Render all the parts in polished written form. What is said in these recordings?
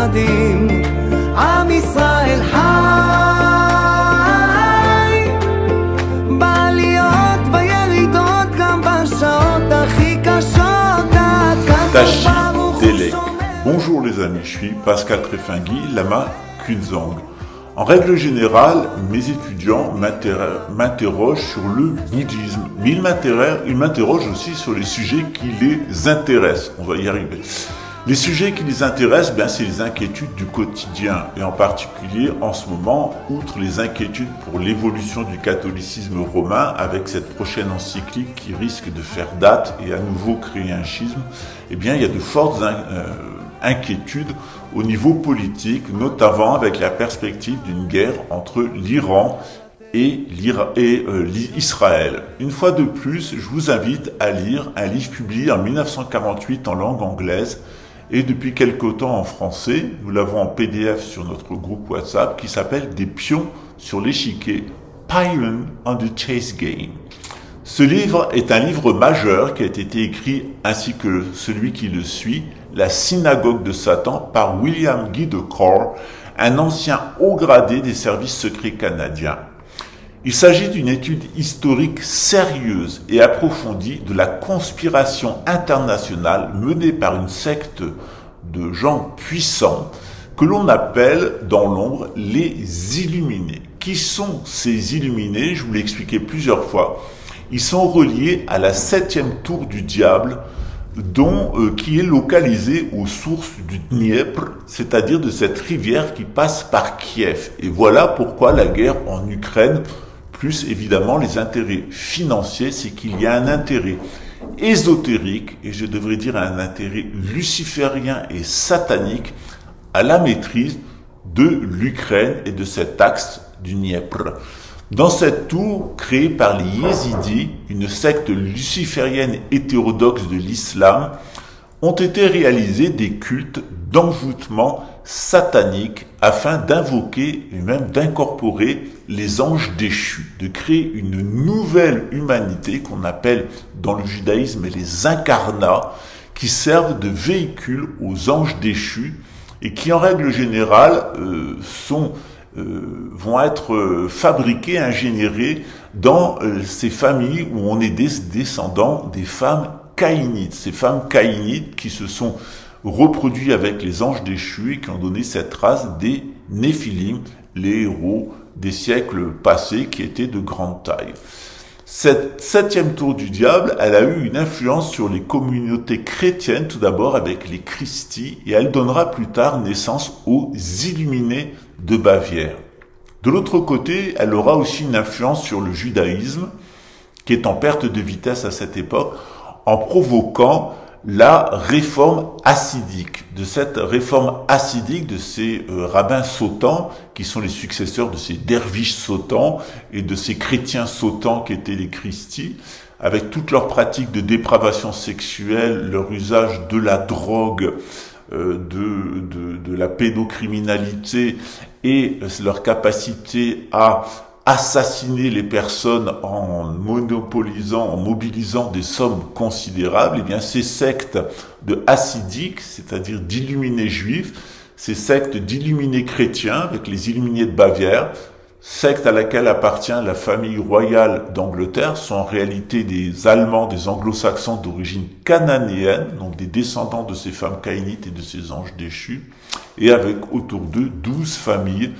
מאוחדים, עם ישראל חי, בעליות בירידות, גם בשעות הכי קשות, Tachi Delek. Bonjour les amis, je suis Pascal Trefingui, Lama Kunzang. En règle générale, mes étudiants m'interrogent sur le bouddhisme, mais ils m'interrogent aussi sur les sujets qui les intéressent. On va y arriver. Les sujets qui les intéressent, c'est les inquiétudes du quotidien, et en particulier en ce moment, outre les inquiétudes pour l'évolution du catholicisme romain, avec cette prochaine encyclique qui risque de faire date et à nouveau créer un schisme, il y a de fortes inquiétudes au niveau politique, notamment avec la perspective d'une guerre entre l'Iran et Israël. Une fois de plus, je vous invite à lire un livre publié en 1948 en langue anglaise et depuis quelque temps en français. Nous l'avons en PDF sur notre groupe WhatsApp qui s'appelle « Des pions sur l'échiquier, Pylon on the Chess Game ». Ce livre est un livre majeur qui a été écrit, ainsi que celui qui le suit, La synagogue de Satan, par William Guy de Corr, un ancien haut gradé des services secrets canadiens. Il s'agit d'une étude historique sérieuse et approfondie de la conspiration internationale menée par une secte de gens puissants que l'on appelle dans l'ombre les Illuminés. Qui sont ces Illuminés? Je vous l'ai expliqué plusieurs fois. Ils sont reliés à la 7e tour du diable, qui est localisée aux sources du Dniepr, c'est-à-dire de cette rivière qui passe par Kiev. Et voilà pourquoi la guerre en Ukraine, plus évidemment les intérêts financiers, c'est qu'il y a un intérêt ésotérique, et je devrais dire un intérêt luciférien et satanique, à la maîtrise de l'Ukraine et de cet axe du Dniepr. Dans cette tour, créée par les Yézidis, une secte luciférienne hétérodoxe de l'islam, ont été réalisés des cultes d'envoûtement satanique afin d'invoquer et même d'incorporer les anges déchus, de créer une nouvelle humanité qu'on appelle dans le judaïsme les incarnats, qui servent de véhicule aux anges déchus et qui en règle générale vont être fabriqués, ingénierés dans ces familles où on est descendants des femmes caïnites. Ces femmes caïnites qui se sont reproduites avec les anges déchus et qui ont donné cette race des Néphilim, les héros des siècles passés qui étaient de grande taille. Cette 7e tour du diable, elle a eu une influence sur les communautés chrétiennes, tout d'abord avec les Christi, et elle donnera plus tard naissance aux Illuminés de Bavière. De l'autre côté, elle aura aussi une influence sur le judaïsme, qui est en perte de vitesse à cette époque, en provoquant la réforme hassidique. De cette réforme hassidique de ces rabbins sautans, qui sont les successeurs de ces derviches sautans et de ces chrétiens sautans qui étaient les Christi, avec toutes leurs pratiques de dépravation sexuelle, leur usage de la drogue, de la pédocriminalité et leur capacité à assassiner les personnes en mobilisant des sommes considérables, ces sectes de hassidiques, c'est-à-dire d'illuminés juifs, ces sectes d'illuminés chrétiens avec les Illuminés de Bavière, secte à laquelle appartient la famille royale d'Angleterre, sont en réalité des Allemands, des Anglo-Saxons d'origine cananéenne, donc des descendants de ces femmes caïnites et de ces anges déchus, et avec autour d'eux 12 familles,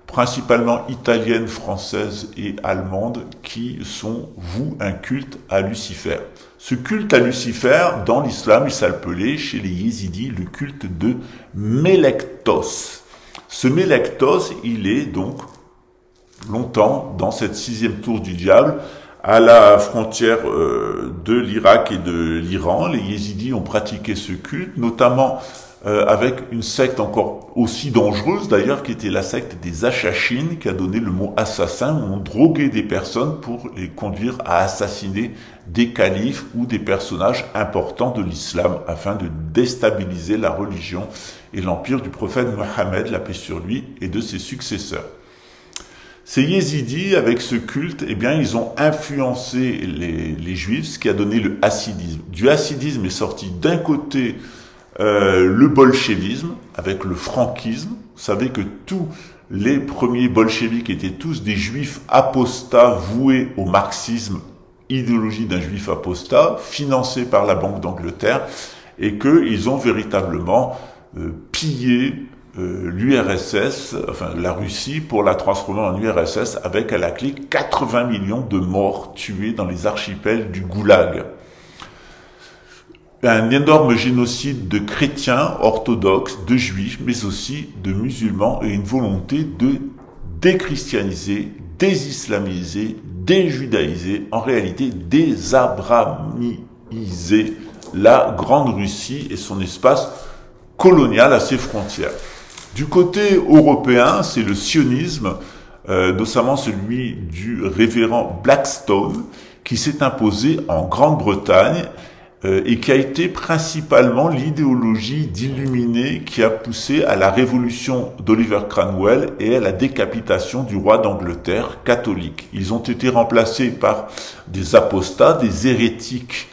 principalement italiennes, françaises et allemandes, qui vouent un culte à Lucifer. Ce culte à Lucifer, dans l'islam, il s'appelait, chez les Yézidis, le culte de Mélektos. Ce Mélektos, il est donc longtemps dans cette 6e tour du diable, à la frontière de l'Irak et de l'Iran. Les Yézidis ont pratiqué ce culte, notamment avec une secte encore aussi dangereuse d'ailleurs, qui était la secte des Achachines, qui a donné le mot assassin, où on droguait des personnes pour les conduire à assassiner des califes ou des personnages importants de l'islam, afin de déstabiliser la religion et l'empire du prophète Mohammed, la paix sur lui, et de ses successeurs. Ces Yézidis, avec ce culte, ils ont influencé les Juifs, ce qui a donné le hassidisme. Du hassidisme est sorti d'un côté le bolchevisme avec le franquisme. Vous savez que tous les premiers bolcheviks étaient tous des juifs apostats voués au marxisme, idéologie d'un juif apostat, financé par la Banque d'Angleterre, et qu'ils ont véritablement pillé l'URSS, enfin la Russie, pour la transformer en URSS, avec à la clé 80 millions de morts tués dans les archipels du Goulag. Un énorme génocide de chrétiens orthodoxes, de juifs, mais aussi de musulmans, et une volonté de déchristianiser, désislamiser, déjudaïser, en réalité désabramiser la Grande Russie et son espace colonial à ses frontières. Du côté européen, c'est le sionisme, notamment celui du révérend Blackstone, qui s'est imposé en Grande-Bretagne et qui a été principalement l'idéologie d'illuminés qui a poussé à la révolution d'Oliver Cromwell et à la décapitation du roi d'Angleterre catholique. Ils ont été remplacés par des apostats, des hérétiques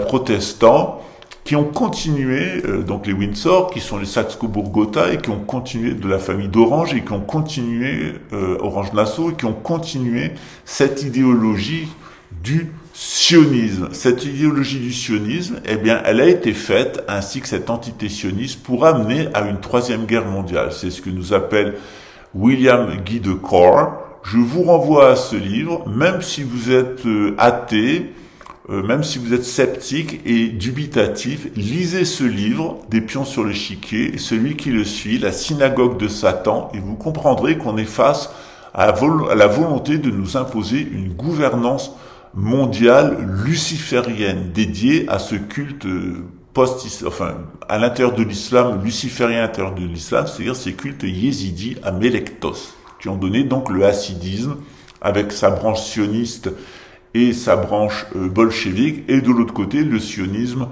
protestants, qui ont continué, donc les Windsor, qui sont les Saxe-Cobourg-Gotha, et qui ont continué de la famille d'Orange, et qui ont continué, Orange-Nassau, et qui ont continué cette idéologie du sionisme. Cette idéologie du sionisme, eh bien, elle a été faite, ainsi que cette entité sioniste, pour amener à une troisième guerre mondiale. C'est ce que nous appelle William Guy de Cor. Je vous renvoie à ce livre, même si vous êtes athée, même si vous êtes sceptique et dubitatif, lisez ce livre, Des pions sur l'échiquier, et celui qui le suit, La synagogue de Satan, et vous comprendrez qu'on est face à la volonté de nous imposer une gouvernance mondiale luciférienne dédiée à ce culte à l'intérieur de l'islam, luciférien à l'intérieur de l'islam, c'est-à-dire ces cultes yézidis à Mélektos, qui ont donné donc le hassidisme avec sa branche sioniste et sa branche bolchevique, et de l'autre côté le sionisme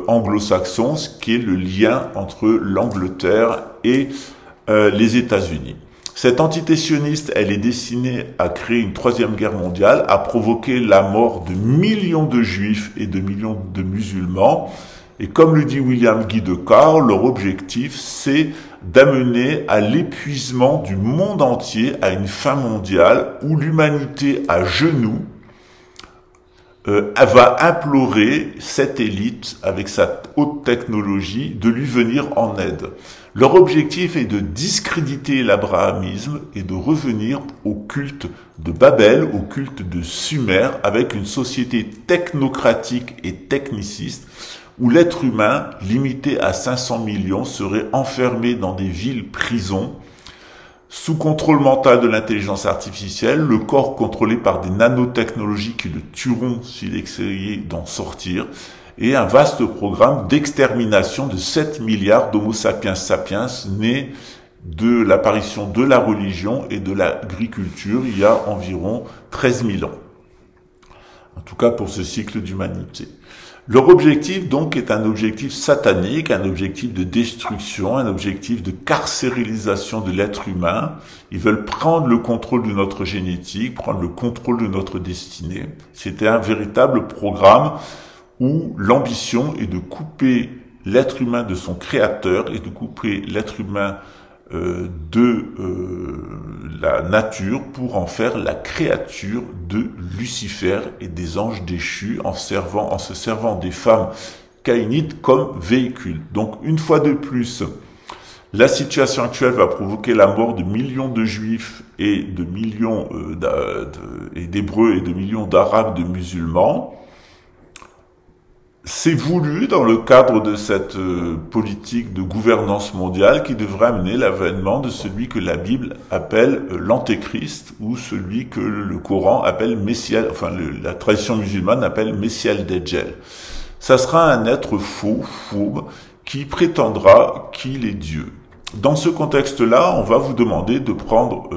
anglo-saxon, ce qui est le lien entre l'Angleterre et les États-Unis. Cette entité sioniste, elle est destinée à créer une troisième guerre mondiale, à provoquer la mort de millions de juifs et de millions de musulmans. Et comme le dit William Guy de Cor, leur objectif, c'est d'amener à l'épuisement du monde entier, à une fin mondiale où l'humanité à genoux va implorer cette élite avec sa haute technologie de lui venir en aide. Leur objectif est de discréditer l'abrahamisme et de revenir au culte de Babel, au culte de Sumer, avec une société technocratique et techniciste où l'être humain, limité à 500 millions, serait enfermé dans des villes-prisons, sous contrôle mental de l'intelligence artificielle, le corps contrôlé par des nanotechnologies qui le tueront s'il essayait d'en sortir, et un vaste programme d'extermination de 7 milliards d'Homo sapiens sapiens nés de l'apparition de la religion et de l'agriculture il y a environ 13 000 ans. En tout cas pour ce cycle d'humanité. Leur objectif donc est un objectif satanique, un objectif de destruction, un objectif de carcéralisation de l'être humain. Ils veulent prendre le contrôle de notre génétique, prendre le contrôle de notre destinée. C'était un véritable programme où l'ambition est de couper l'être humain de son créateur et de couper l'être humain de la nature pour en faire la créature de Lucifer et des anges déchus en se servant des femmes caïnites comme véhicule. Donc une fois de plus, la situation actuelle va provoquer la mort de millions de juifs et de millions d'hébreux et de millions d'arabes, de musulmans. C'est voulu dans le cadre de cette politique de gouvernance mondiale qui devrait amener l'avènement de celui que la Bible appelle l'Antéchrist ou celui que le Coran appelle Messial, enfin la tradition musulmane appelle Messial Dejjal. Ça sera un être faux, fourbe, qui prétendra qu'il est Dieu. Dans ce contexte-là, on va vous demander de prendre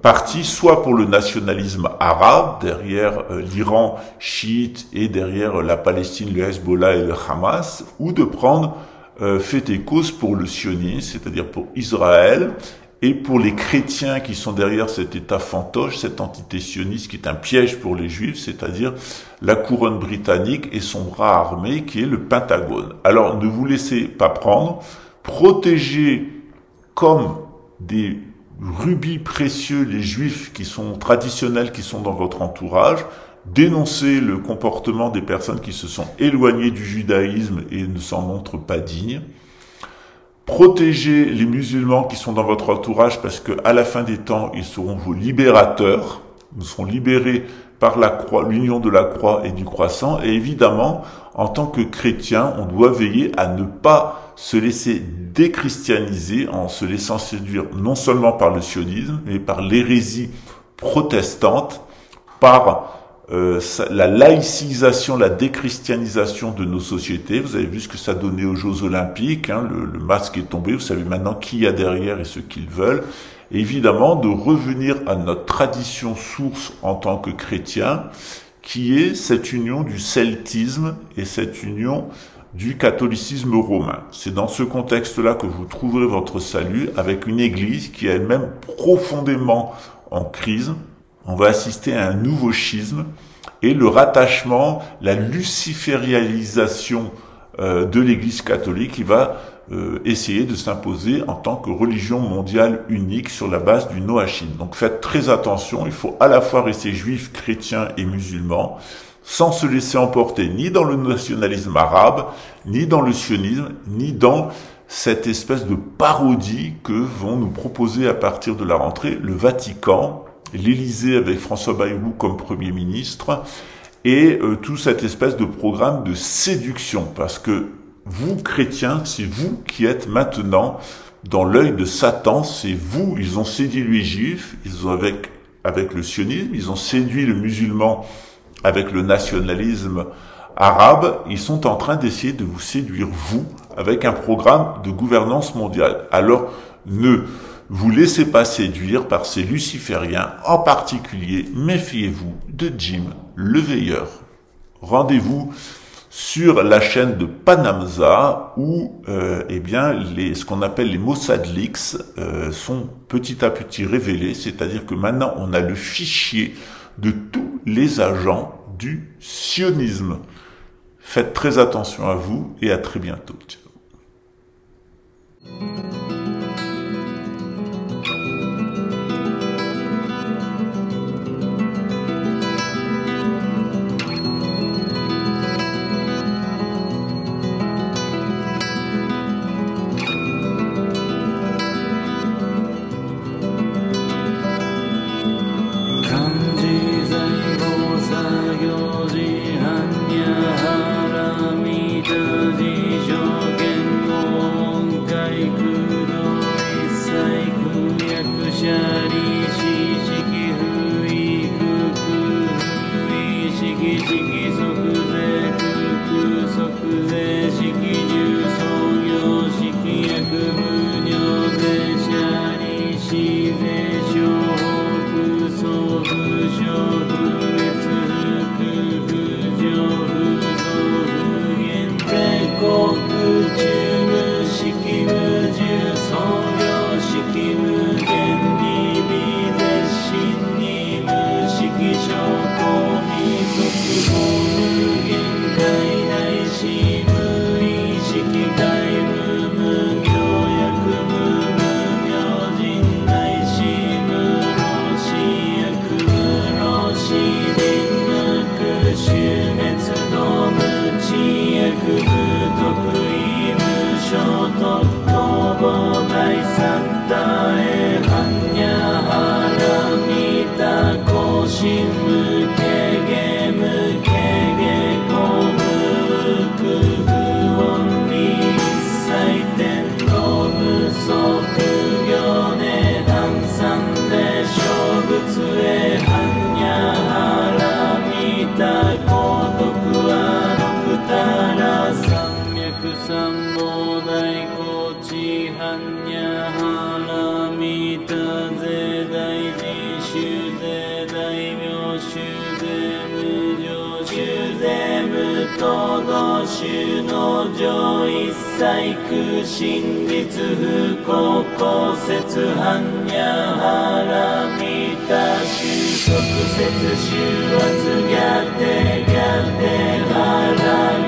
parti soit pour le nationalisme arabe, derrière l'Iran chiite et derrière la Palestine, le Hezbollah et le Hamas, ou de prendre fait et cause pour le sionisme, c'est-à-dire pour Israël et pour les chrétiens qui sont derrière cet État fantoche, cette entité sioniste qui est un piège pour les Juifs, c'est-à-dire la couronne britannique et son bras armé qui est le Pentagone. Alors ne vous laissez pas prendre, protégez comme des rubis précieux les Juifs qui sont traditionnels, qui sont dans votre entourage, dénoncez le comportement des personnes qui se sont éloignées du judaïsme et ne s'en montrent pas dignes. Protégez les musulmans qui sont dans votre entourage parce que à la fin des temps, ils seront vos libérateurs. Nous serons libérés par la croix, l'union de la croix et du croissant. Et évidemment, en tant que chrétien, on doit veiller à ne pas se laisser déchristianiser en se laissant séduire non seulement par le sionisme, mais par l'hérésie protestante, par la laïcisation, la déchristianisation de nos sociétés. Vous avez vu ce que ça donnait aux Jeux Olympiques, hein, le masque est tombé, vous savez maintenant qui y a derrière et ce qu'ils veulent. Et évidemment, de revenir à notre tradition source en tant que chrétien, qui est cette union du celtisme et cette union du catholicisme romain. C'est dans ce contexte-là que vous trouverez votre salut, avec une église qui est elle-même profondément en crise. On va assister à un nouveau schisme et le rattachement, la luciférialisation de l'Église catholique qui va essayer de s'imposer en tant que religion mondiale unique sur la base du noachide. Donc faites très attention, il faut à la fois rester juifs, chrétiens et musulmans, sans se laisser emporter ni dans le nationalisme arabe, ni dans le sionisme, ni dans cette espèce de parodie que vont nous proposer à partir de la rentrée le Vatican, l'Élysée avec François Bayrou comme Premier ministre, et tout cette espèce de programme de séduction, parce que vous, chrétiens, c'est vous qui êtes maintenant dans l'œil de Satan, c'est vous, ils ont séduit les Juifs, ils ont avec le sionisme, ils ont séduit le musulman avec le nationalisme arabe, ils sont en train d'essayer de vous séduire, vous, avec un programme de gouvernance mondiale. Alors, ne vous laissez pas séduire par ces lucifériens, en particulier, méfiez-vous de Jim le Veilleur. Rendez-vous sur la chaîne de Panamza où ce qu'on appelle les Mossad Leaks sont petit à petit révélés, c'est-à-dire que maintenant on a le fichier de tous les agents du sionisme. Faites très attention à vous et à très bientôt. Ciao. Hanya と同種の上一切空真実不幸公説般若波羅蜜多収束説収圧ギャテギャテハラ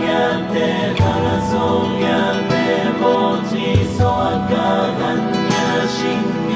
ギャテハラソギャテボジソアカ般若心経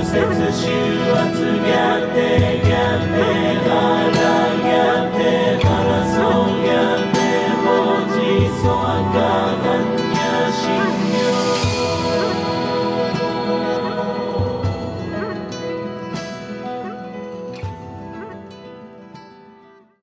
説収圧ギャテ